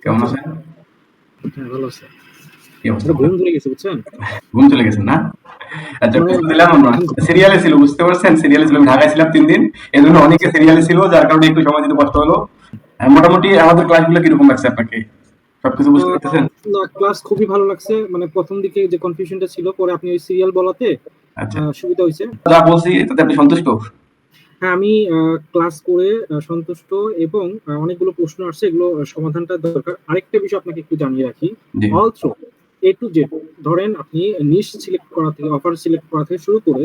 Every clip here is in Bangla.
কেমন আছেন? হ্যাঁ, ভালো আছে। কি অবস্থা? একটা ঘুম ধরে গেছে বুঝছেন? ঘুম চলে গেছেন না? আচ্ছা, মানে কথা দিলাম আমরা। সিরিয়ালে ছিল, বুঝতে পারছেন? সিরিয়ালে ছিল, আমি ঢাকায় ছিলাম 3 দিন। এজন্য অনেকে আচ্ছা। সিরিয়ালে ছিল, যার কারণে একটু সময় দিতে কষ্ট হলো। মোটামুটি আমাদের ক্লাসগুলো কিরকম লাগছে আপনাকে? সবকিছু বুঝতে পারতেছেন? না, ক্লাস খুবই ভালো লাগছে। মানে ১ম দিকে যে কনফিউশনটা ছিল, পরে আপনি ওই সিরিয়াল বলাতে আচ্ছা। সুবিধা হইছে। যা বলছি তাতে আপনি সন্তুষ্ট? হ্যাঁ, আমি ক্লাস করে সন্তুষ্ট এবং অনেকগুলো প্রশ্ন আসছে, এগুলো সমাধানটা দরকার। আরেকটা বিষয় আপনাকে একটু জানিয়ে রাখি। জি। All through A to Z ধরেন আপনি নিশ সিলেক্ট করা থেকে, অফার সিলেক্ট করা থেকে শুরু করে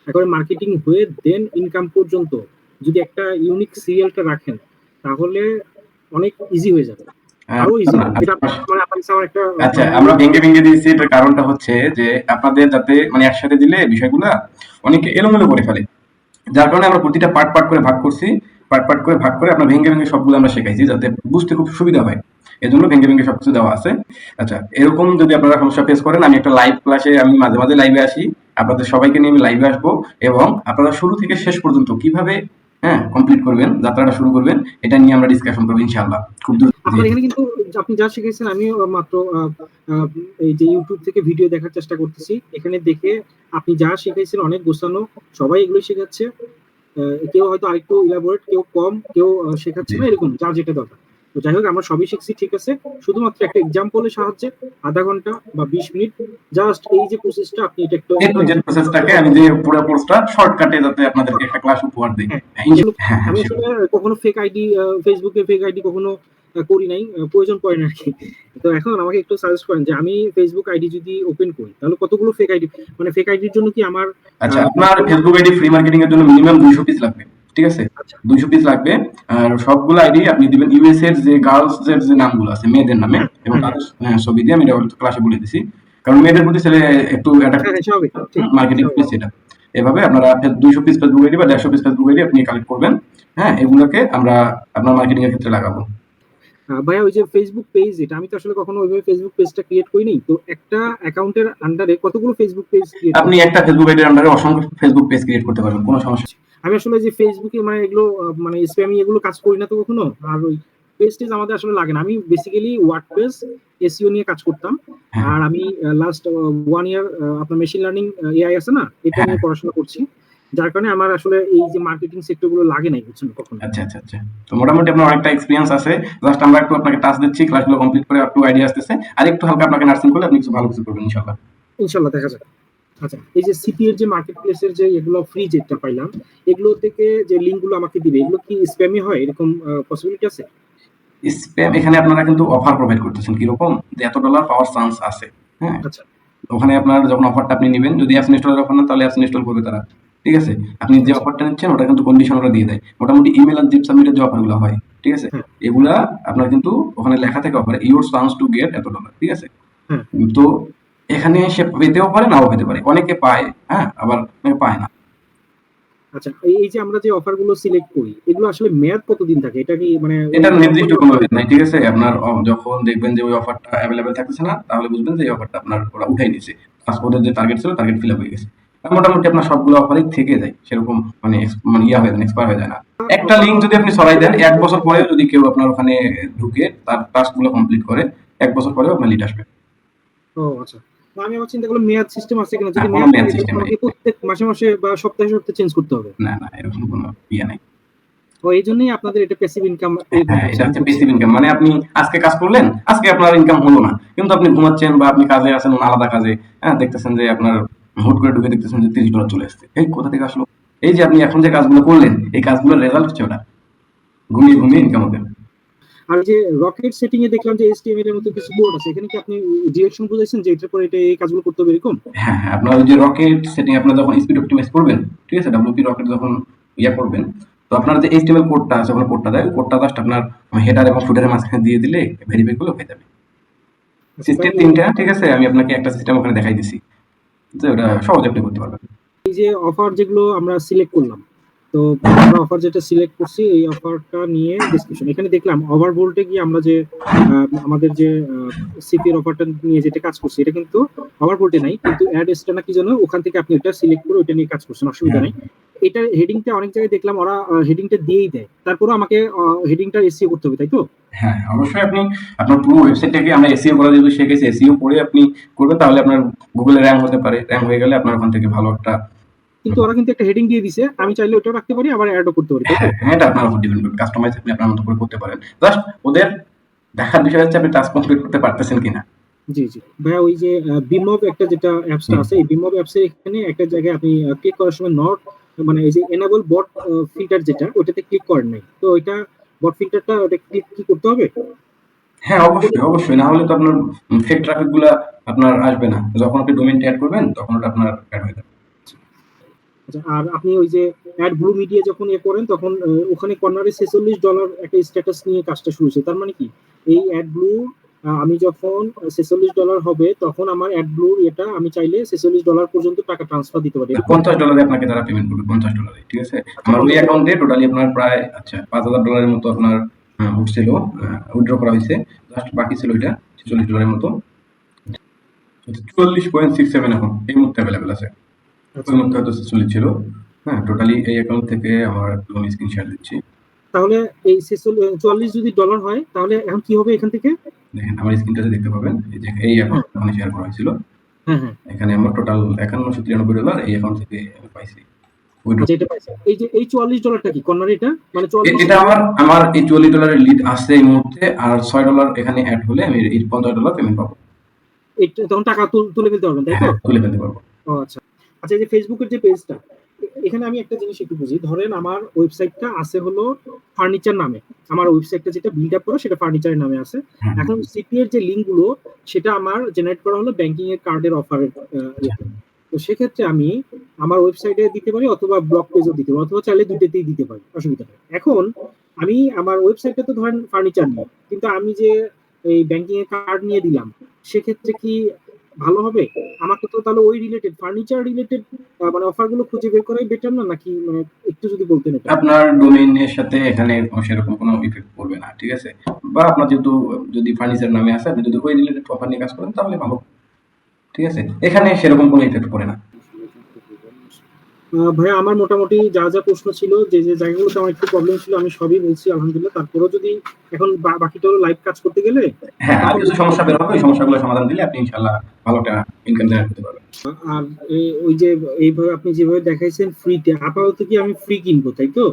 একেবারে মার্কেটিং হয়ে দেন ইনকাম পর্যন্ত যদি একটা ইউনিক সিরিয়ালটা রাখেন, তাহলে অনেক ইজি হয়ে যাবে। আরো ইজি না, হবে। এটা মানে আপনার কাছে আমার একটা আচ্ছা, মানে আমরা ভেঙে ভেঙে দিয়েছি। এটার কারণটা হচ্ছে যে আপনাদের যাতে মানে একসাথে দিলে বিষয়গুলা অনেকে এলোমেলো করে ফেলে। যার কারণে আমরা প্রতিটা পার্ট পার্ট করে ভাগ করছি। পার্ট পার্ট করে ভাগ করে আপনার ভেঙে ভেঙে সবগুলো আমরা শেখাইছি, যাতে বুঝতে খুব সুবিধা হয়। এজন্য ভেঙে ভেঙে সবকিছু দেওয়া আছে। আচ্ছা, এরকম যদি আপনারা সমস্যা ফেস করেন, আমি একটা লাইভ ক্লাসে আমি মাঝে মাঝে লাইভে আসি। আপনাদের সবাইকে নিয়ে আমি লাইভে আসবো, এবং আপনারা শুরু থেকে শেষ পর্যন্ত কিভাবে কমপ্লিট করবেন, যাত্রাটা শুরু করবেন, এটা নিয়ে আমরা ডিসকাশন করবো ইনশাআল্লাহ খুব দ্রুত। আপনার এখানে কিন্তু আপনি যা শিখেছেন আমিও মাত্র এই যে ইউটিউব থেকে ভিডিও দেখার চেষ্টা করতেছি। এখানে দেখে আপনি যা শিখাইছেন অনেক গোছানো, সবাই এগুলো শেখাচ্ছে। কেউ হয়তো আরেকটু ইলাবোরেট, কেউ কম, কেউ শেখাচ্ছে জি। না, এরকম যার যেটা দরকার। তো যাই হোক, আমরা সবই শিখছি, ঠিক আছে। শুধুমাত্র একটা এক্সাম্পলের সাহায্যে ০.৫ ঘন্টা বা ২০ মিনিট জাস্ট এই যে প্রসেসটা আপনি এটা একটু এ টু জেড প্রসেসটাকে আমি যে পুরো কোর্সটা শর্টকাটে যাতে আপনাদেরকে একটা ক্লাস উপহার দিই। হ্যাঁ, হ্যাঁ, আসলে হ্যাঁ, হ্যাঁ, আমি sure। আসলে কখনো ফেক আইডি ফেসবুকে ফেক আইডি কখনো করি নাই। প্রয়োজন পড়ে না আরকি। তো এখন আমাকে একটু সাজেস্ট করেন যে আমি ফেসবুক আইডি যদি ওপেন করি তাহলে কতগুলো ফেক আইডি, মানে ফেক আইডির জন্য কি আমার আচ্ছা, আপনার ফেসবুক আইডি ফ্রি মার্কেটিং এর জন্য মিনিমাম 200 পিস লাগবে। ঠিক আছে? আচ্ছা, 200 পিস লাগবে। আর সবগুলো আইডি আপনি দিবেন ইউএস এর যে গার্লস এর যে নামগুলো আছে মেয়েদের নামে, হ্যাঁ, এবং হ্যাঁ, হ্যাঁ, তাদের ছবি দিয়ে আমি এটা ক্লাসে বলে দিছি। কারণ মেয়েদের প্রতি ছেলে একটু অ্যাট্রাক্ট হ্যাঁ, হ্যাঁ, স্বাভাবিক, ঠিক, মার্কেটিং স্বাভাবিক। প্লেস এটা। এভাবে আপনারা 200 পিস ফেসবুক আইডি বা 150 পিস ফেসবুক আইডি আপনি কালেক্ট করবেন। হ্যাঁ, এগুলোকে আমরা আপনার মার্কেটিং এর ক্ষেত্রে লাগাবো। ভাইয়া ওই যে ফেসবুক পেজ, এটা আমি তো আসলে কখনো ওইভাবে ফেসবুক পেজটা ক্রিয়েট করিনি। তো একটা অ্যাকাউন্টের আন্ডারে কতগুলো ফেসবুক পেজ ক্রিয়েট আপনি করতে পারবো? একটা ফেসবুক আইডির আন্ডারে অসংখ্য ফেসবুক পেজ ক্রিয়েট করতে পারবেন, কোনো সমস্যা নেই। আমি আসলে যে ফেসবুকে মানে এগুলো মানে স্প্যামি এগুলো কাজ করি না তো কখনো। আর ওই পেজ টেজ আমাদের আসলে লাগে না। আমি বেসিক্যালি ওয়ার্ডপ্রেস এসইও নিয়ে কাজ করতাম। হ্যাঁ, আর আমি লাস্ট 1 ইয়ার আপনার মেশিন লার্নিং এআই আছে না? এটা হ্যাঁ। নিয়ে পড়াশোনা করছি। যার কারণে আমার আসলে এই যে মার্কেটিং সেক্টর গুলো লাগে নাই বুঝছেন কখনো। আচ্ছা, আচ্ছা, আচ্ছা। তো মোটামুটি আপনার অনেকটা এক্সপেরিয়েন্স আছে। জাস্ট আমরা একটু আপনাকে টাচ দিচ্ছি, ক্লাসগুলো কমপ্লিট করে একটু আইডিয়া আসতেছে। আর একটু হালকা আপনাকে নার্সিং করলে আপনি কিছু ভালো কিছু করবেন ইনশাআল্লাহ। ইনশাআল্লাহ দেখা যাক। আচ্ছা, এই যে সিপি এর যে মার্কেট প্লেস এর যে এগুলো ফ্রি যেটা পাইলাম, এগুলো থেকে যে লিংক গুলো আমাকে দিবে, এগুলো কি স্প্যামি হয়? এরকম পসিবিলিটি আছে? স্প্যাম এখানে আপনারা কিন্তু অফার প্রোভাইড করতেছেন কিরকম, যে এত ডলার পাওয়ার চান্স আছে। হ্যাঁ, আচ্ছা, ওখানে আপনার যখন অফারটা আপনি নেবেন, যদি অ্যাপস ইনস্টলের অফার না, তাহলে অ্যাপস ইনস্টল করবে তারা। ঠিক আছে? আপনি যে আচ্ছা। অফারটা নিচ্ছেন ওটা কিন্তু কন্ডিশন ওরা দিয়ে দেয়। মোটামুটি ইমেল আর জিপ সাবমিটের যে অফারগুলো হয়, ঠিক আছে? হ্যাঁ, এগুলা আপনার কিন্তু ওখানে লেখা থাকে অফারে ইউর চান্স টু গেট এত ডলার। ঠিক আছে? হ্যাঁ। তো এখানে সে পেতেও পারে, নাও পেতে পারে। অনেকে পায়, হ্যাঁ, আবার অনেকে পায় না। আচ্ছা, এই যে আমরা যে অফার গুলো সিলেক্ট করি, এগুলো আসলে মেয়াদ কতদিন থাকে? এটা কি মানে ওই এটার নির্দিষ্ট কোম্পানির কোনো অফার? রেট নাই। ঠিক আছে? আপনার যখন দেখবেন যে ওই অফারটা এভেইলেবল থাকতেছে না, তাহলে বুঝবেন যে এই অফারটা আপনার ওরা উঠাই নিছে। প্লাস ওদের যে টার্গেট ছিল, টার্গেট ফিল আপ হয়ে গেছে। আর মোটামুটি আপনার সবগুলো অফারই থেকে যায়। সেরকম মানে মানে ইয়া হয়ে যায় না, এক্সপায়ার হয়ে যায় না। একটা অফার লিঙ্ক যদি আপনি ছড়াই দেন, ১ বছর পরেও যদি কেউ আপনার ওখানে ঢুকে তার টাস্কগুলো কমপ্লিট করে, ১ বছর পরেও আপনার লিড আসবে। ও আচ্ছা। তো আমি আবার চিন্তা করলাম মেয়াদ সিস্টেম আছে কিনা। না, যদি কোনো মেয়াদ মেয়াদ থাকে তাহলে সিস্টেম তো নাই। আমাকে প্রত্যেক মাসে, মাসে বা সপ্তাহে, সপ্তাহে চেঞ্জ করতে হবে। না, না, এরকম কোনো ইয়ে নাই। তো এইজন্যই আপনাদের এটা প্যাসিভ ইনকাম এরকম হ্যাঁ, হচ্ছে, এটা আমি হচ্ছে বুঝছি। Passive income. মানে আপনি আজকে কাজ করলেন, আজকে আপনার ইনকাম হলো না। কিন্তু আপনি ঘুমাচ্ছেন বা আপনি কাজে আছেন আলাদা কাজে, হ্যাঁ, দেখতেছেন যে আপনার হুট করে ঢুকে দেখতেছেন যে $30 চলে আসছে। এই কোথা থেকে আসলো? এই যে আপনি এখন যে কাজগুলো করলেন, এই কাজগুলোর রেজাল্ট হচ্ছে ওটা। ঘুমিয়ে, ঘুমিয়ে ইনকাম হবে। আর যে রকেট সেটিং এ দেখলাম যে HTML এর মতো কিছু কোড আছে। এখানে কি আপনি ডিরেকশন বুঝাইছেন যে এটার পরে এটা এই কাজগুলো করতে হবে এরকম? হ্যাঁ, হ্যাঁ, আপনার ওই যে রকেট সেটিং আপনার যখন স্পিড অপটিমাইজ করবেন, ঠিক আছে? WP রকেট যখন ইয়া করবেন, তো আপনার যে HTML কোডটা আছে, ওখানে কোডটা দেয়, ওই কোডটা জাস্ট আপনার হেডার এবং ফুটারের মাঝখানে দিয়ে দিলে ভেরিফাই করলে হয়ে যাবে। আচ্ছা, সিস্টেম তাহলে ৩ টা, ঠিক আছে? আমি আপনাকে একটা সিস্টেম ওখানে দেখাই দিছি। যে ওটা সহজে আপনি করতে পারবেন। এই যে অফার যেগুলো আমরা সিলেক্ট করলাম, তো আমরা অফার যেটা সিলেক্ট করছি এই অফারটা নিয়ে ডিসকাশন। এখানে দেখলাম ওভারবোল্টে গিয়ে আমরা যে আমাদের যে সিপি এর অফারটা নিয়ে যেটা কাজ করছি, এটা কিন্তু ওভারবোল্টে নাই, কিন্তু অ্যাড এসটা না কি যেন ওখান থেকে আপনি এটা সিলেক্ট করে ওইটা নিয়ে কাজ করছেন, অসুবিধা হ্যাঁ। নাই। এটার হেডিংটা অনেক জায়গায় দেখলাম ওরা হেডিংটা দিয়েই দেয়, তারপরেও আমাকে হেডিংটা এসইও করতে হবে, তাই তো? হ্যাঁ, অবশ্যই আপনি আপনার পুরো ওয়েবসাইটটাকে আমরা এসইও করা যেহেতু শিখেছি, এসইও করে আপনি করবেন, তাহলে আপনার গুগলে র্যাঙ্ক হতে পারে। র্যাঙ্ক হয়ে গেলে আপনার ওখান থেকে ভালো একটা কিন্তু ওরা কিন্তু একটা হেডিং দিয়ে দিছে, আমি চাইলে ওটাও রাখতে পারি আবার অ্যাডও করতে পারি, তাই তো? হ্যাঁ, হ্যাঁ, এটা আপনার উপর ডিপেন্ড করবে। কাস্টমাইজ আপনি আপনার মতো করে করতে পারেন। জাস্ট ওদের দেখার বিষয় হচ্ছে আপনি টাস্ক কমপ্লিট করতে পারতেছেন কিনা। জি জি ভাইয়া, ওই যে বিমব একটা যেটা অ্যাপসটা হুম। আছে, এই বিমব অ্যাপসে এখানে একটা জায়গায় আপনি ক্লিক করার সময় নট, মানে এই যে এনাবল বট ফিল্টার যেটা, ওটাতে ক্লিক করেন নাই, তো এটা বট ফিল্টারটা ওটা ক্লিক কি করতে হবে? হ্যাঁ, অবশ্যই, অবশ্যই। না হলে তো আপনার ফেক ট্রাফিক গুলা আপনার আসবে না। যখন আপনি ডোমেইনটা এড করবেন তখন ওটা আপনার এড হয়ে যাবে। আচ্ছা, আর আপনি ওই যে অ্যাড ব্লু মিডিয়া যখন করেন তখন ওখানে কর্নারে $46 একটা স্ট্যাটাস নিয়ে কাজটা শুরু হয়েছে, তার মানে কি এই অ্যাড ব্লু, আমি যখন $46 হবে তখন আমার অ্যাড ব্লুর এটা আমি চাইলে $46 পর্যন্ত টাকা ট্রান্সফার দিতে পারি, এরকম? $50 আপনাকে তারা পেমেন্ট করবে, $50। ঠিক আছে? আচ্ছা, আমার ওই 50 অ্যাকাউন্টে টোটালি আপনার প্রায় আচ্ছা $5,000 মতো আপনার উঠছিল, উইথড্র করা হয়েছে। জাস্ট বাকি ছিল ওইটা $46 মতো। 44.67 এখন এই মুহূর্তে অ্যাভেলেবেল আছে। ওই আচ্ছা। মুহূর্তে হয়তো 46 ছিল। হ্যাঁ, টোটালি এই অ্যাকাউন্ট থেকে আমার একদম স্ক্রিনশট দিচ্ছি। তাহলে এই 44 যদি ডলার হয় তাহলে এখন কি হবে এখান থেকে? দেখেন আমার স্ক্রিনটাতে দেখতে পাবেন এই যে এই হ্যাঁ, অ্যাকাউন্ট ওখানে শেয়ার করা হয়েছিল। হ্যাঁ, হ্যাঁ। এখানে আমার টোটাল $5193 এই অ্যাকাউন্ট থেকে আমি পাইছি উইথড্র। আচ্ছা, এটা পাইছে। এই যে এই $44 কি কর্নার, এটা মানে 44 এটা আমার আমার এই $44 লিড আসছে এই মুহূর্তে, আর $6 এখানে অ্যাড হলে আমি এই $50 পেমেন্ট পাবো। এটা তখন টাকা তুলে ফেলতে পারবেন, তাই তো? হ্যাঁ, তুলে ফেলতে পারবো। ও আচ্ছা। আচ্ছা, এই যে ফেসবুকের যে পেজটা, এখানে আমি একটা জিনিস একটু বুঝি। ধরেন আমার ওয়েবসাইটটা আছে হলো ফার্নিচার নামে। আমার ওয়েবসাইটটা যেটা বিল্ড আপ করা সেটা ফার্নিচারের নামে আছে। হুম, এখন সিপি এর যে লিংক গুলো সেটা আমার জেনারেট করা হলো ব্যাংকিং এর কার্ডের অফারের ইয়েতে। তো সেক্ষেত্রে আমি আমার ওয়েবসাইটে দিতে পারি অথবা ব্লগ পেজও দিতে পারি অথবা চাইলে দুইটাতেই দিতে পারি, অসুবিধা নেই। এখন আমি আমার ওয়েবসাইটে তো ধরেন ফার্নিচার নিয়ে, কিন্তু আমি যে এই ব্যাংকিং এর কার্ড নিয়ে দিলাম, সেক্ষেত্রে কি ভালো হবে? আমাকে তো তাহলে ওই রিলেটেড ফার্নিচার রিলেটেড মানে অফার গুলো খুঁজে বের করাই বেটার না, নাকি মানে একটু যদি বলতেন এটা? আপনার ডোমেইনের সাথে এখানে সেরকম কোনো ইফেক্ট পড়বে না। ঠিক আছে? বা আপনার যেহেতু যদি ফার্নিচার নামে আছে, আপনি যদি ওই রিলেটেড অফার নিয়ে কাজ করেন তাহলে ভালো। ঠিক আছে? এখানে সেরকম কোনো ইফেক্ট পড়ে না। ভাইয়া, আমার মোটামুটি যা যা প্রশ্ন ছিল, যে যে জায়গাগুলোতে আমার একটু প্রবলেম ছিল, আমি সবই বলছি আলহামদুলিল্লাহ। তারপরেও যদি এখন বাকিটা হলো লাইভ কাজ করতে গেলে হ্যাঁ, আর তখন, কিছু সমস্যা বের হবে, ওই সমস্যাগুলো সমাধান দিলে আপনি ইনশাআল্লাহ ভালো একটা ইনকাম জেনারেট করতে পারবেন। আর ওই যে এইভাবে আপনি যেভাবে দেখাইছেন ফ্রিতে, আপাতত কি আমি ফ্রি কিনবো, তাই তো?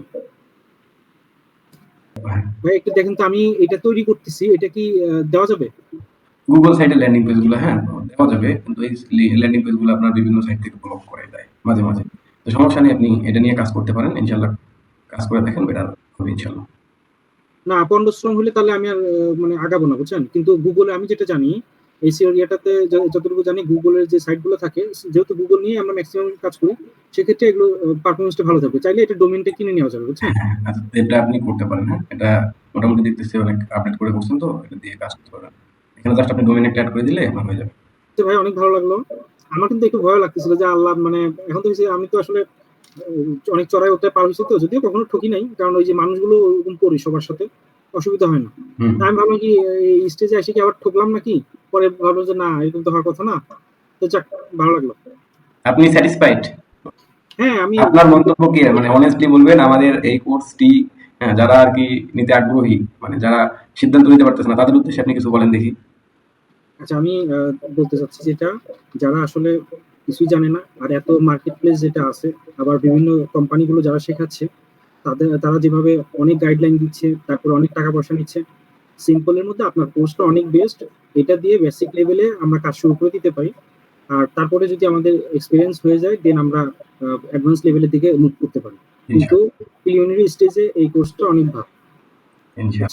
হ্যাঁ। ভাই একটু দেখেন তো, আমি এটা তৈরি করতেছি, এটা কি দেওয়া যাবে? গুগল সাইটের ল্যান্ডিং পেজগুলো হ্যাঁ, দেওয়া যাবে। কিন্তু এই ল্যান্ডিং পেজগুলো আপনার বিভিন্ন সাইট থেকে ব্লক করে দেয় মাঝে, মাঝে। তো সমস্যা নেই, আপনি এটা নিয়ে কাজ করতে পারেন। ইনশাআল্লাহ কাজ করে দেখেন, বেটার হবে ইনশাআল্লাহ। না, আপন স্ট্রং হলে তাহলে আমি আর মানে আগাবো না, বুঝছেন? কিন্তু গুগলে আমি যেটা জানি, এসিও ইয়াটাতে যতটুকু জানি, গুগলের যে সাইটগুলো থাকে, যেহেতু গুগল নিয়ে আমরা ম্যাক্সিমাম কাজ করি, সেক্ষেত্রে এগুলো পারফরমেন্সটা ভালো থাকবে। চাইলে এটা ডোমেইনটা কিনে নেওয়া যাবে, বুঝছেন? হ্যাঁ, হ্যাঁ, আচ্ছা এটা আপনি করতে পারেন। হ্যাঁ, এটা মোটামুটি দেখতেছি অনেক আপডেট করে করছেন, তো এটা দিয়ে কাজ করতে পারেন। এখানে জাস্ট আপনি ডোমেইন একটা অ্যাড করে দিলে আপনার হয়ে যাবে। তো ভাই, অনেক ভালো লাগলো। আমার কিন্তু একটু ভয় লাগতেছিল যে আল্লাহ, মানে এখন তো হচ্ছে আমি তো আসলে অনেক চড়াই উতরাই পার হইছি, তো যদিও কখনো ঠকি নাই, কারণ ওই যে মানুষগুলো ওরকম করি সবার সাথে, অসুবিধা হয় না। হুম। তা আমি ভাবলাম কি এই স্টেজে এসে কি আবার ঠকলাম নাকি, পরে ভাবলাম যে না, এরকম তো হওয়ার কথা না। তো যাক, ভালো লাগলো। আপনি স্যাটিসফাইড? হ্যাঁ, আমি আপনার মন্তব্য কি? মানে অনেস্টলি বলবেন আমাদের এই কোর্সটি যারা আরকি নিতে আগ্রহী, মানে যারা সিদ্ধান্ত নিতে পারতেছে না, তাদের উদ্দেশ্যে আপনি কিছু বলেন দেখি। আচ্ছা, আমি বলতে চাচ্ছি যেটা, যারা আসলে কিছুই জানে না, আর এত মার্কেট প্লেস যেটা আছে, আবার বিভিন্ন কোম্পানিগুলো যারা শেখাচ্ছে, তারা যেভাবে অনেক গাইডলাইন দিচ্ছে, তারপরে অনেক টাকা পয়সা নিচ্ছে, সিম্পলের মধ্যে আপনার কোর্সটা অনেক বেস্ট। এটা দিয়ে বেসিক লেভেলে আমরা কাজ শুরু করে দিতে পারি। আর তারপরে যদি আমাদের এক্সপেরিয়েন্স হয়ে যায়, দেন আমরা অ্যাডভান্স লেভেলের দিকে মুভ করতে পারি। কিন্তু ইনশাআল্লাহ, প্রিলিমিনারি স্টেজে এই কোর্সটা অনেক ভালো। ইনশাআল্লাহ।